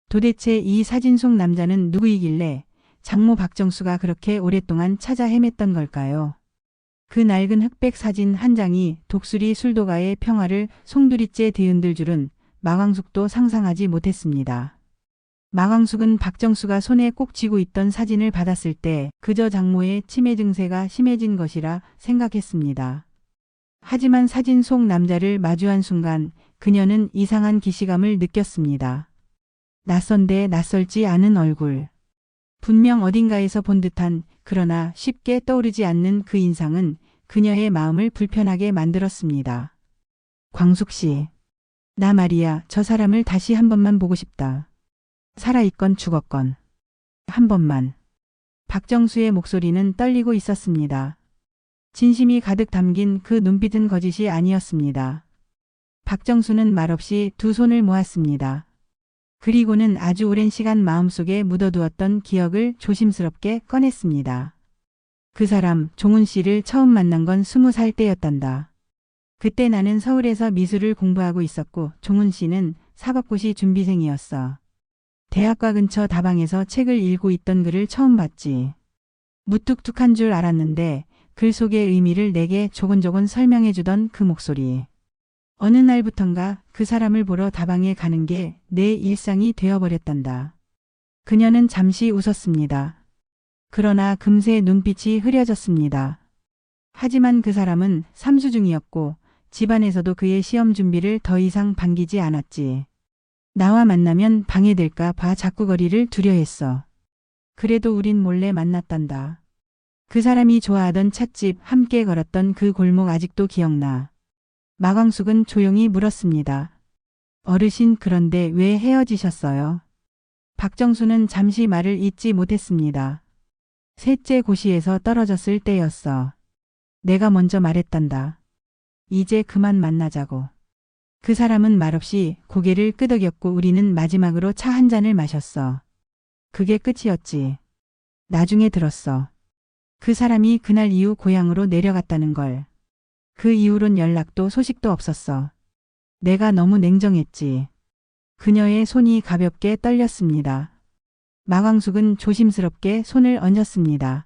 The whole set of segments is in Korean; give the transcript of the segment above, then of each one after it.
도대체 이 사진 속 남자는 누구이길래 장모 박정수가 그렇게 오랫동안 찾아 헤맸던 걸까요? 그 낡은 흑백 사진 한 장이 독수리 술도가의 평화를 송두리째 뒤흔들 줄은 마광숙도 상상하지 못했습니다. 마광숙은 박정수가 손에 꼭 쥐고 있던 사진을 받았을 때 그저 장모의 치매 증세가 심해진 것이라 생각했습니다. 하지만 사진 속 남자를 마주한 순간 그녀는 이상한 기시감을 느꼈습니다. 낯선데 낯설지 않은 얼굴. 분명 어딘가에서 본 듯한 그러나 쉽게 떠오르지 않는 그 인상은 그녀의 마음을 불편하게 만들었습니다. 광숙 씨. 나 말이야, 저 사람을 다시 한 번만 보고 싶다. 살아있건 죽었건. 한 번만. 박정수의 목소리는 떨리고 있었습니다. 진심이 가득 담긴 그 눈빛은 거짓이 아니었습니다. 박정수는 말없이 두 손을 모았습니다. 그리고는 아주 오랜 시간 마음속에 묻어두었던 기억을 조심스럽게 꺼냈습니다. 그 사람 종훈 씨를 처음 만난 건 20살 때였단다. 그때 나는 서울에서 미술을 공부하고 있었고 종훈 씨는 사법고시 준비생이었어. 대학가 근처 다방에서 책을 읽고 있던 그를 처음 봤지. 무뚝뚝한 줄 알았는데 글 속의 의미를 내게 조곤조곤 설명해 주던 그 목소리. 어느 날부턴가 그 사람을 보러 다방에 가는 게 내 일상이 되어버렸단다. 그녀는 잠시 웃었습니다. 그러나 금세 눈빛이 흐려졌습니다. 하지만 그 사람은 삼수 중이었고 집안에서도 그의 시험 준비를 더 이상 반기지 않았지. 나와 만나면 방해될까 봐 자꾸 거리를 두려했어. 그래도 우린 몰래 만났단다. 그 사람이 좋아하던 찻집 함께 걸었던 그 골목 아직도 기억나. 마광숙은 조용히 물었습니다. 어르신 그런데 왜 헤어지셨어요? 박정수는 잠시 말을 잇지 못했습니다. 셋째 고시에서 떨어졌을 때였어. 내가 먼저 말했단다. 이제 그만 만나자고. 그 사람은 말없이 고개를 끄덕였고 우리는 마지막으로 차 한 잔을 마셨어. 그게 끝이었지. 나중에 들었어. 그 사람이 그날 이후 고향으로 내려갔다는 걸. 그 이후론 연락도 소식도 없었어. 내가 너무 냉정했지. 그녀의 손이 가볍게 떨렸습니다. 마광숙은 조심스럽게 손을 얹었습니다.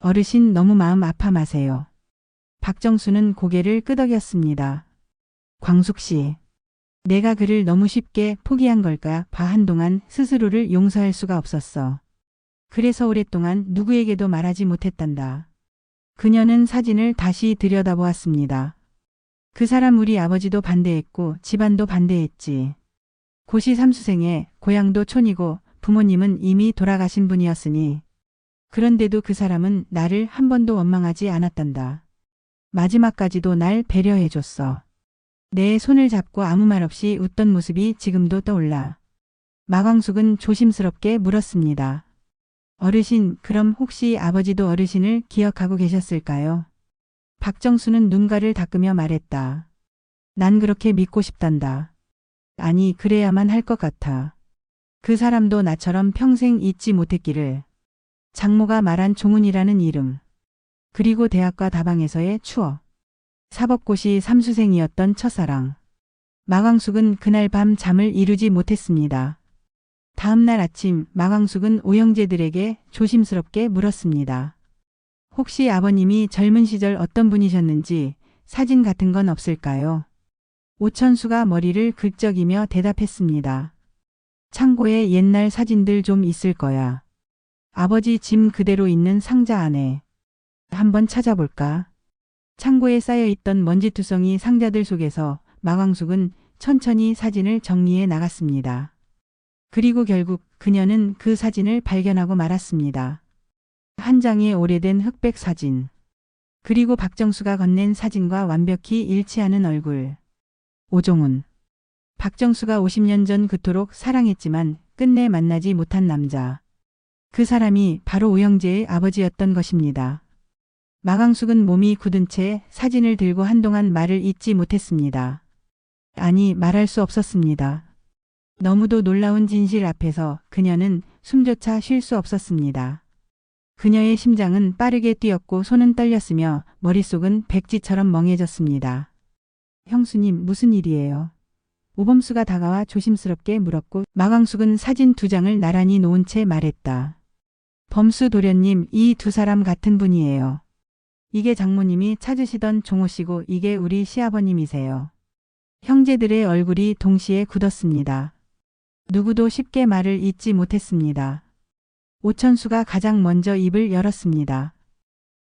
어르신 너무 마음 아파 마세요. 박정수는 고개를 끄덕였습니다. 광숙 씨. 내가 그를 너무 쉽게 포기한 걸까 봐 한동안 스스로를 용서할 수가 없었어. 그래서 오랫동안 누구에게도 말하지 못했단다. 그녀는 사진을 다시 들여다보았습니다. 그 사람 우리 아버지도 반대했고 집안도 반대했지. 고시 삼수생에 고향도 촌이고 부모님은 이미 돌아가신 분이었으니. 그런데도 그 사람은 나를 한 번도 원망하지 않았단다. 마지막까지도 날 배려해줬어. 내 손을 잡고 아무 말 없이 웃던 모습이 지금도 떠올라. 마광숙은 조심스럽게 물었습니다. 어르신, 그럼 혹시 아버지도 어르신을 기억하고 계셨을까요? 박정수는 눈가를 닦으며 말했다. 난 그렇게 믿고 싶단다. 아니, 그래야만 할 것 같아. 그 사람도 나처럼 평생 잊지 못했기를. 장모가 말한 종훈이라는 이름. 그리고 대학과 다방에서의 추억. 사법고시 삼수생이었던 첫사랑. 마광숙은 그날 밤 잠을 이루지 못했습니다. 다음 날 아침 마광숙은 오형제들에게 조심스럽게 물었습니다. 혹시 아버님이 젊은 시절 어떤 분이셨는지 사진 같은 건 없을까요? 오천수가 머리를 긁적이며 대답했습니다. 창고에 옛날 사진들 좀 있을 거야. 아버지 짐 그대로 있는 상자 안에. 한번 찾아볼까? 창고에 쌓여있던 먼지투성이 상자들 속에서 마광숙은 천천히 사진을 정리해 나갔습니다. 그리고 결국 그녀는 그 사진을 발견하고 말았습니다. 한 장의 오래된 흑백 사진. 그리고 박정수가 건넨 사진과 완벽히 일치하는 얼굴. 오종훈. 박정수가 50년 전 그토록 사랑했지만 끝내 만나지 못한 남자. 그 사람이 바로 오형제의 아버지였던 것입니다. 마광숙은 몸이 굳은 채 사진을 들고 한동안 말을 잇지 못했습니다. 아니, 말할 수 없었습니다. 너무도 놀라운 진실 앞에서 그녀는 숨조차 쉴 수 없었습니다. 그녀의 심장은 빠르게 뛰었고 손은 떨렸으며 머릿속은 백지처럼 멍해졌습니다. 형수님, 무슨 일이에요? 오범수가 다가와 조심스럽게 물었고 마광숙은 사진 2장을 나란히 놓은 채 말했다. 범수 도련님, 이 두 사람 같은 분이에요. 이게 장모님이 찾으시던 종호 씨고 이게 우리 시아버님이세요. 형제들의 얼굴이 동시에 굳었습니다. 누구도 쉽게 말을 잇지 못했습니다. 오천수가 가장 먼저 입을 열었습니다.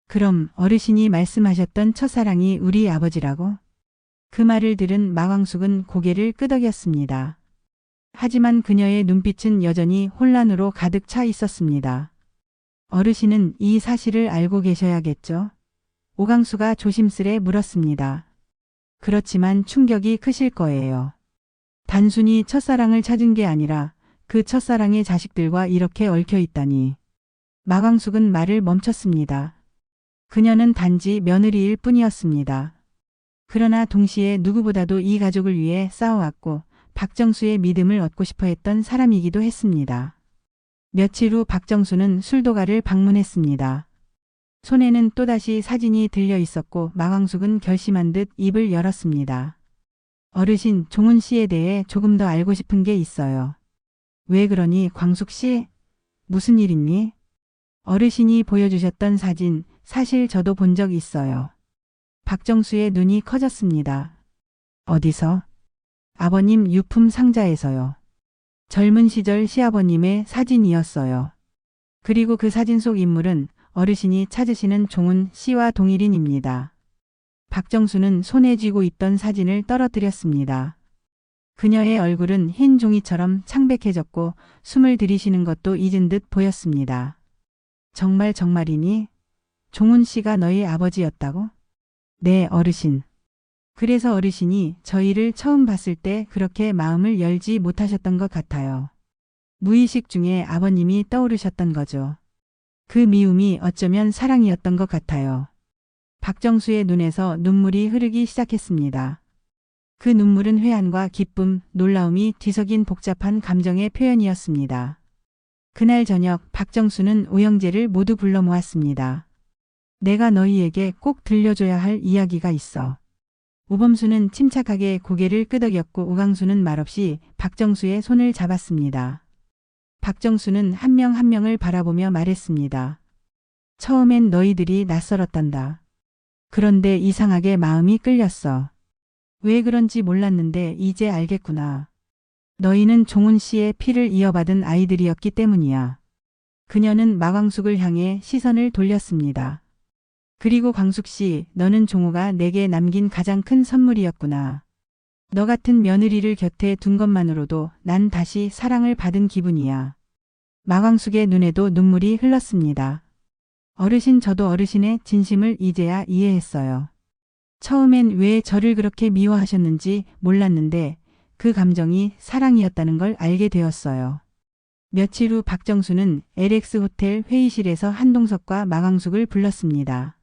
그럼 어르신이 말씀하셨던 첫사랑이 우리 아버지라고? 그 말을 들은 마광숙은 고개를 끄덕였습니다. 하지만 그녀의 눈빛은 여전히 혼란으로 가득 차 있었습니다. 어르신은 이 사실을 알고 계셔야겠죠? 오강수가 조심스레 물었습니다. 그렇지만 충격이 크실 거예요. 단순히 첫사랑을 찾은 게 아니라 그 첫사랑의 자식들과 이렇게 얽혀 있다니. 마광숙은 말을 멈췄습니다. 그녀는 단지 며느리일 뿐이었습니다. 그러나 동시에 누구보다도 이 가족을 위해 싸워왔고 박정수의 믿음을 얻고 싶어 했던 사람이기도 했습니다. 며칠 후 박정수는 술도가를 방문했습니다. 손에는 또다시 사진이 들려 있었고 마광숙은 결심한 듯 입을 열었습니다. 어르신, 종훈 씨에 대해 조금 더 알고 싶은 게 있어요. 왜 그러니, 광숙 씨? 무슨 일 있니? 어르신이 보여주셨던 사진, 사실 저도 본 적 있어요. 박정수의 눈이 커졌습니다. 어디서? 아버님 유품 상자에서요. 젊은 시절 시아버님의 사진이었어요. 그리고 그 사진 속 인물은 어르신이 찾으시는 종훈 씨와 동일인입니다. 박정수는 손에 쥐고 있던 사진을 떨어뜨렸습니다. 그녀의 얼굴은 흰 종이처럼 창백해졌고 숨을 들이쉬는 것도 잊은 듯 보였습니다. 정말이니? 종훈 씨가 너희 아버지였다고? 네, 어르신. 그래서 어르신이 저희를 처음 봤을 때 그렇게 마음을 열지 못하셨던 것 같아요. 무의식 중에 아버님이 떠오르셨던 거죠. 그 미움이 어쩌면 사랑이었던 것 같아요. 박정수의 눈에서 눈물이 흐르기 시작했습니다. 그 눈물은 회한과 기쁨, 놀라움이 뒤섞인 복잡한 감정의 표현이었습니다. 그날 저녁 박정수는 오영재를 모두 불러 모았습니다. 내가 너희에게 꼭 들려줘야 할 이야기가 있어. 오범수는 침착하게 고개를 끄덕였고 오강수는 말없이 박정수의 손을 잡았습니다. 박정수는 한 명 한 명을 바라보며 말했습니다. 처음엔 너희들이 낯설었단다. 그런데 이상하게 마음이 끌렸어. 왜 그런지 몰랐는데 이제 알겠구나. 너희는 종훈 씨의 피를 이어받은 아이들이었기 때문이야. 그녀는 마광숙을 향해 시선을 돌렸습니다. 그리고 광숙 씨, 너는 종호가 내게 남긴 가장 큰 선물이었구나. 너 같은 며느리를 곁에 둔 것만으로도 난 다시 사랑을 받은 기분이야. 마광숙의 눈에도 눈물이 흘렀습니다. 어르신, 저도 어르신의 진심을 이제야 이해했어요. 처음엔 왜 저를 그렇게 미워하셨는지 몰랐는데 그 감정이 사랑이었다는 걸 알게 되었어요. 며칠 후 박정수는 LX 호텔 회의실에서 한동석과 마광숙을 불렀습니다.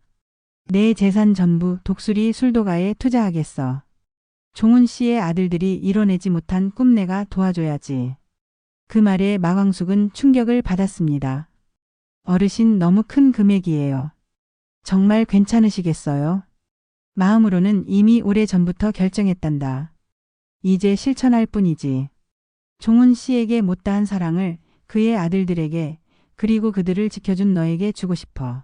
내 재산 전부 독수리 술도가에 투자하겠어. 종훈 씨의 아들들이 이뤄내지 못한 꿈 내가 도와줘야지. 그 말에 마광숙은 충격을 받았습니다. 어르신, 너무 큰 금액이에요. 정말 괜찮으시겠어요? 마음으로는 이미 오래전부터 결정했단다. 이제 실천할 뿐이지. 종훈 씨에게 못다한 사랑을 그의 아들들에게 그리고 그들을 지켜준 너에게 주고 싶어.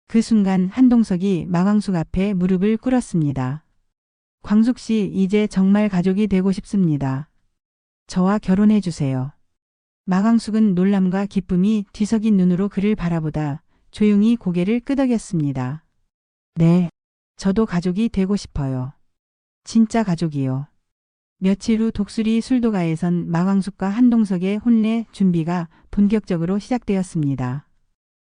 그 순간 한동석이 마광숙 앞에 무릎을 꿇었습니다. 광숙 씨, 이제 정말 가족이 되고 싶습니다. 저와 결혼해 주세요. 마광숙은 놀람과 기쁨이 뒤섞인 눈으로 그를 바라보다 조용히 고개를 끄덕였습니다. 네, 저도 가족이 되고 싶어요. 진짜 가족이요. 며칠 후 독수리 술도가에선 마광숙과 한동석의 혼례 준비가 본격적으로 시작되었습니다.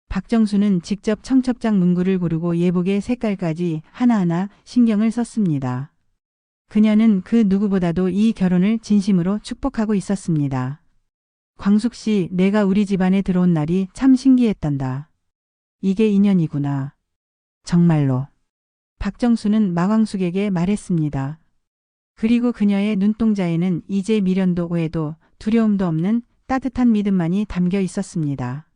박정수는 직접 청첩장 문구를 고르고 예복의 색깔까지 하나하나 신경을 썼습니다. 그녀는 그 누구보다도 이 결혼을 진심으로 축복하고 있었습니다. 광숙 씨, 내가 우리 집안에 들어온 날이 참 신기했단다. 이게 인연이구나. 정말로. 박정수는 마광숙에게 말했습니다. 그리고 그녀의 눈동자에는 이제 미련도 오해도 두려움도 없는 따뜻한 믿음만이 담겨 있었습니다.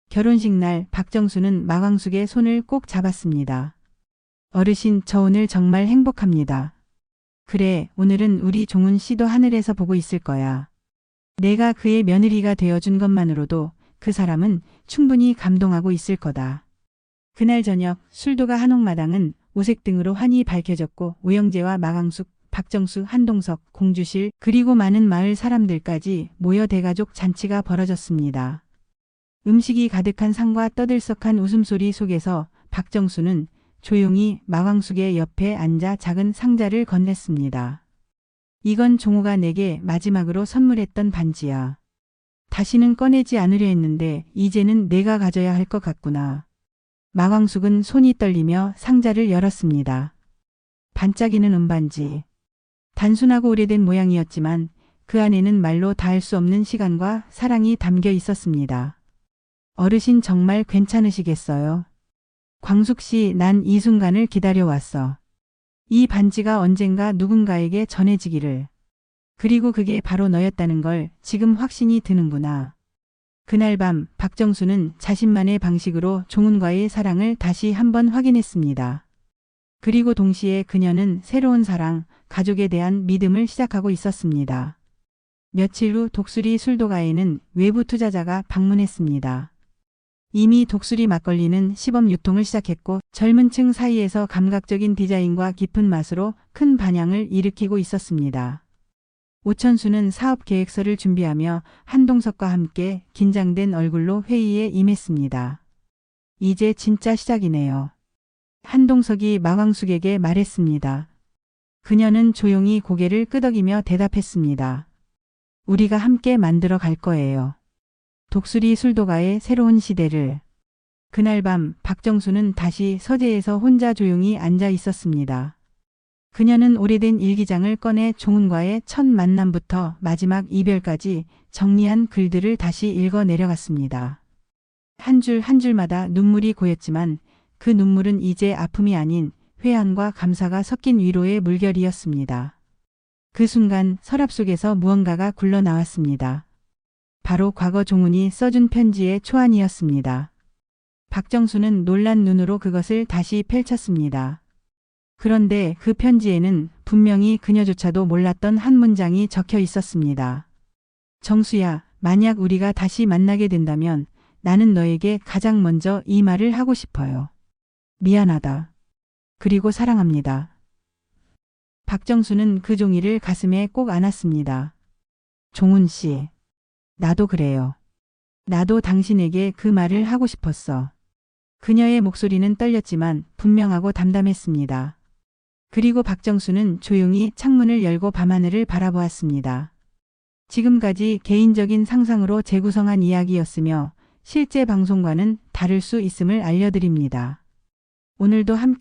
결혼식 날 박정수는 마광숙의 손을 꼭 잡았습니다. 어르신, 저 오늘 정말 행복합니다. 그래, 오늘은 우리 종훈 씨도 하늘에서 보고 있을 거야. 내가 그의 며느리가 되어준 것만으로도 그 사람은 충분히 감동하고 있을 거다. 그날 저녁 술도가 한옥마당은 오색등으로 환히 밝혀졌고 오영재와 마광숙, 박정수, 한동석, 공주실 그리고 많은 마을 사람들까지 모여 대가족 잔치가 벌어졌습니다. 음식이 가득한 상과 떠들썩한 웃음소리 속에서 박정수는 조용히 마광숙의 옆에 앉아 작은 상자를 건넸습니다. 이건 종호가 내게 마지막으로 선물했던 반지야. 다시는 꺼내지 않으려 했는데 이제는 내가 가져야 할 것 같구나. 마광숙은 손이 떨리며 상자를 열었습니다. 반짝이는 은반지. 단순하고 오래된 모양이었지만 그 안에는 말로 닿을 수 없는 시간과 사랑이 담겨 있었습니다. 어르신 정말 괜찮으시겠어요? 광숙 씨, 난 이 순간을 기다려왔어. 이 반지가 언젠가 누군가에게 전해지기를. 그리고 그게 바로 너였다는 걸 지금 확신이 드는구나. 그날 밤 박정수는 자신만의 방식으로 종훈과의 사랑을 다시 한번 확인했습니다. 그리고 동시에 그녀는 새로운 사랑, 가족에 대한 믿음을 시작하고 있었습니다. 며칠 후 독수리 술도가에는 외부 투자자가 방문했습니다. 이미 독수리 막걸리는 시범 유통을 시작했고 젊은 층 사이에서 감각적인 디자인과 깊은 맛으로 큰 반향을 일으키고 있었습니다. 오천수는 사업 계획서를 준비하며 한동석과 함께 긴장된 얼굴로 회의에 임했습니다. 이제 진짜 시작이네요. 한동석이 마광숙에게 말했습니다. 그녀는 조용히 고개를 끄덕이며 대답했습니다. 우리가 함께 만들어 갈 거예요. 독수리 술도가의 새로운 시대를. 그날 밤 박정수는 다시 서재에서 혼자 조용히 앉아 있었습니다. 그녀는 오래된 일기장을 꺼내 종훈과의 첫 만남부터 마지막 이별까지 정리한 글들을 다시 읽어 내려갔습니다. 한 줄 한 줄마다 눈물이 고였지만 그 눈물은 이제 아픔이 아닌 회한과 감사가 섞인 위로의 물결이었습니다. 그 순간 서랍 속에서 무언가가 굴러나왔습니다. 바로 과거 종훈이 써준 편지의 초안이었습니다. 박정수는 놀란 눈으로 그것을 다시 펼쳤습니다. 그런데 그 편지에는 분명히 그녀조차도 몰랐던 한 문장이 적혀 있었습니다. 정수야, 만약 우리가 다시 만나게 된다면 나는 너에게 가장 먼저 이 말을 하고 싶어요. 미안하다. 그리고 사랑합니다. 박정수는 그 종이를 가슴에 꼭 안았습니다. 종훈 씨. 나도 그래요. 나도 당신에게 그 말을 하고 싶었어. 그녀의 목소리는 떨렸지만 분명하고 담담했습니다. 그리고 박정수는 조용히 창문을 열고 밤하늘을 바라보았습니다. 지금까지 개인적인 상상으로 재구성한 이야기였으며 실제 방송과는 다를 수 있음을 알려드립니다. 오늘도 함께